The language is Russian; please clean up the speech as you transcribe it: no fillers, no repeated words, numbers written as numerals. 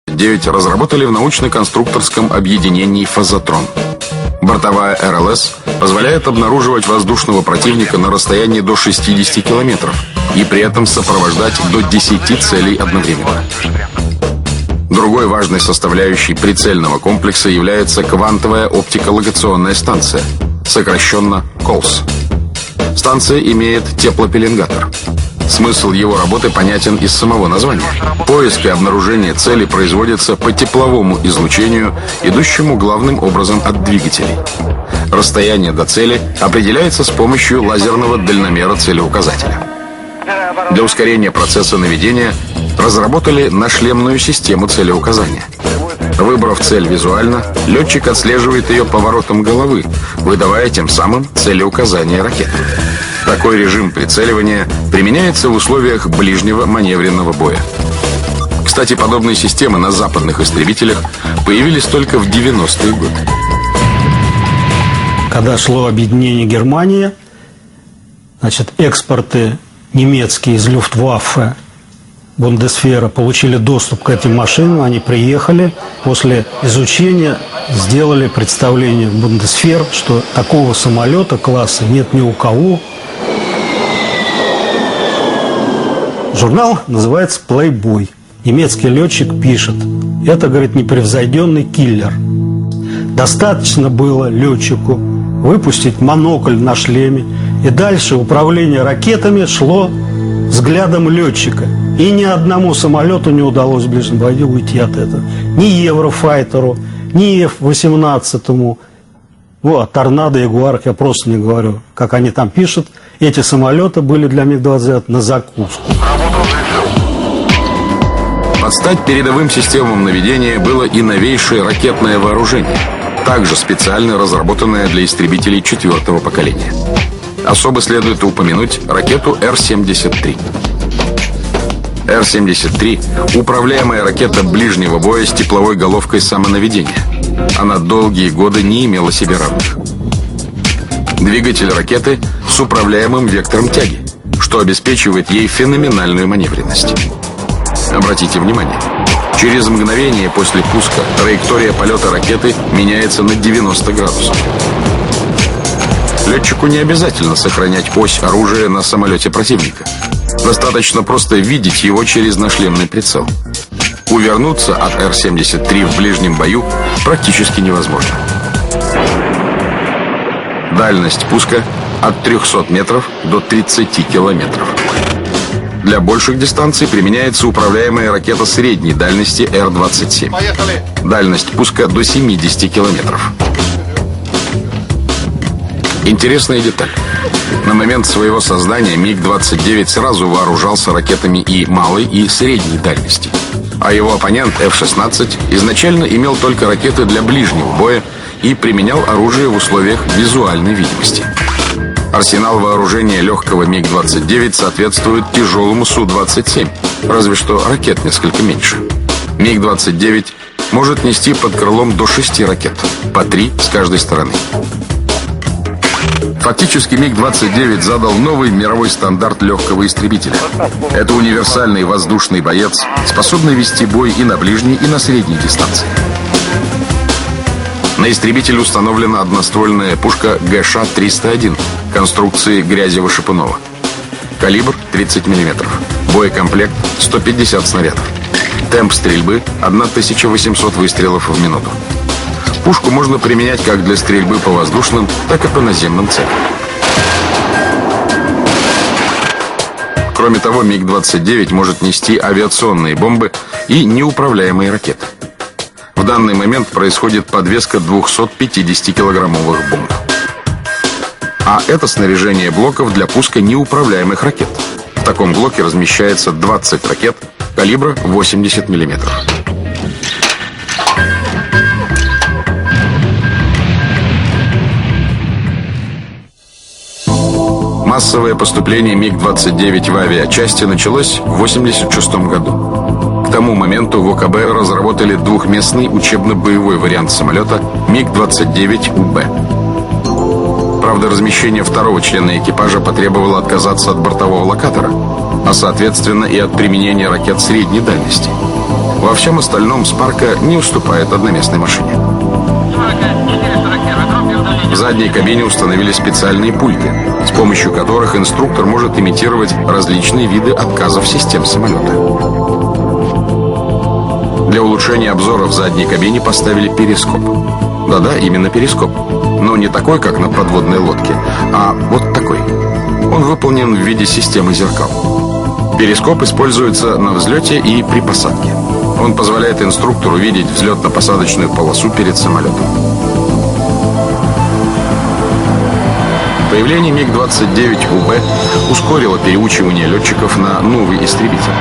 Ми-29 разработали в научно-конструкторском объединении «Фазотрон». Бортовая РЛС позволяет обнаруживать воздушного противника на расстоянии до 60 километров и при этом сопровождать до 10 целей одновременно. Другой важной составляющей прицельного комплекса является квантовая оптиколокационная станция, сокращенно КОЛС. Станция имеет теплопеленгатор. Смысл его работы понятен из самого названия. Поиск и обнаружение цели производится по тепловому излучению, идущему главным образом от двигателей. Расстояние до цели определяется с помощью лазерного дальномера целеуказателя. Для ускорения процесса наведения разработали нашлемную систему целеуказания. Выбрав цель визуально, летчик отслеживает ее поворотом головы, выдавая тем самым целеуказание ракеты. Такой режим прицеливания применяется в условиях ближнего маневренного боя. Кстати, подобные системы на западных истребителях появились только в 90-е годы. Когда шло объединение Германии, значит, экспорты немецкие из Люфтваффе, Бундесвера, получили доступ к этим машинам, они приехали, после изучения сделали представление в Бундесвер, что такого самолета класса нет ни у кого. Журнал называется «Playboy». Немецкий летчик пишет: это, говорит, непревзойденный киллер. Достаточно было летчику выпустить монокль на шлеме, и дальше управление ракетами шло взглядом летчика. И ни одному самолету не удалось в ближнем бою уйти от этого. Ни Еврофайтеру, ни F-18. Вот, Торнадо, Ягуар, я просто не говорю. Как они там пишут, эти самолеты были для МиГ-29 на закуску. Под стать передовым системам наведения было и новейшее ракетное вооружение, также специально разработанное для истребителей 4-го поколения. Особо следует упомянуть ракету Р-73. Р-73 – управляемая ракета ближнего боя с тепловой головкой самонаведения. Она долгие годы не имела себе равных. Двигатель ракеты с управляемым вектором тяги, что обеспечивает ей феноменальную маневренность. Обратите внимание, через мгновение после пуска траектория полета ракеты меняется на 90 градусов. Летчику не обязательно сохранять ось оружия на самолете противника. Достаточно просто видеть его через нашлемный прицел. Увернуться от Р-73 в ближнем бою практически невозможно. Дальность пуска от 300 метров до 30 километров. Для больших дистанций применяется управляемая ракета средней дальности Р-27. Дальность пуска до 70 километров. Интересная деталь. На момент своего создания МиГ-29 сразу вооружался ракетами и малой, и средней дальности. А его оппонент F-16 изначально имел только ракеты для ближнего боя и применял оружие в условиях визуальной видимости. Арсенал вооружения легкого МиГ-29 соответствует тяжелому Су-27, разве что ракет несколько меньше. МиГ-29 может нести под крылом до 6 ракет, по 3 с каждой стороны. Фактически МиГ-29 задал новый мировой стандарт легкого истребителя. Это универсальный воздушный боец, способный вести бой и на ближней, и на средней дистанции. На истребителе установлена одноствольная пушка ГШ-301 конструкции Грязева-Шипунова. Калибр 30 мм. Боекомплект 150 снарядов. Темп стрельбы 1800 выстрелов в минуту. Пушку можно применять как для стрельбы по воздушным, так и по наземным целям. Кроме того, МиГ-29 может нести авиационные бомбы и неуправляемые ракеты. В данный момент происходит подвеска 250-килограммовых бомб. А это снаряжение блоков для пуска неуправляемых ракет. В таком блоке размещается 20 ракет калибра 80 мм. Массовое поступление МиГ-29 в авиачасти началось в 1986 году. К тому моменту в ОКБ разработали двухместный учебно-боевой вариант самолета МиГ-29УБ. Правда, размещение второго члена экипажа потребовало отказаться от бортового локатора, а соответственно и от применения ракет средней дальности. Во всем остальном Спарка не уступает одноместной машине. В задней кабине установили специальные пульты, с помощью которых инструктор может имитировать различные виды отказов систем самолета. Для улучшения обзора в задней кабине поставили перископ. Да-да, именно перископ. Но не такой, как на подводной лодке, а вот такой. Он выполнен в виде системы зеркал. Перископ используется на взлете и при посадке. Он позволяет инструктору видеть взлетно-посадочную полосу перед самолетом. Появление МиГ-29УБ ускорило переучивание летчиков на новый истребитель.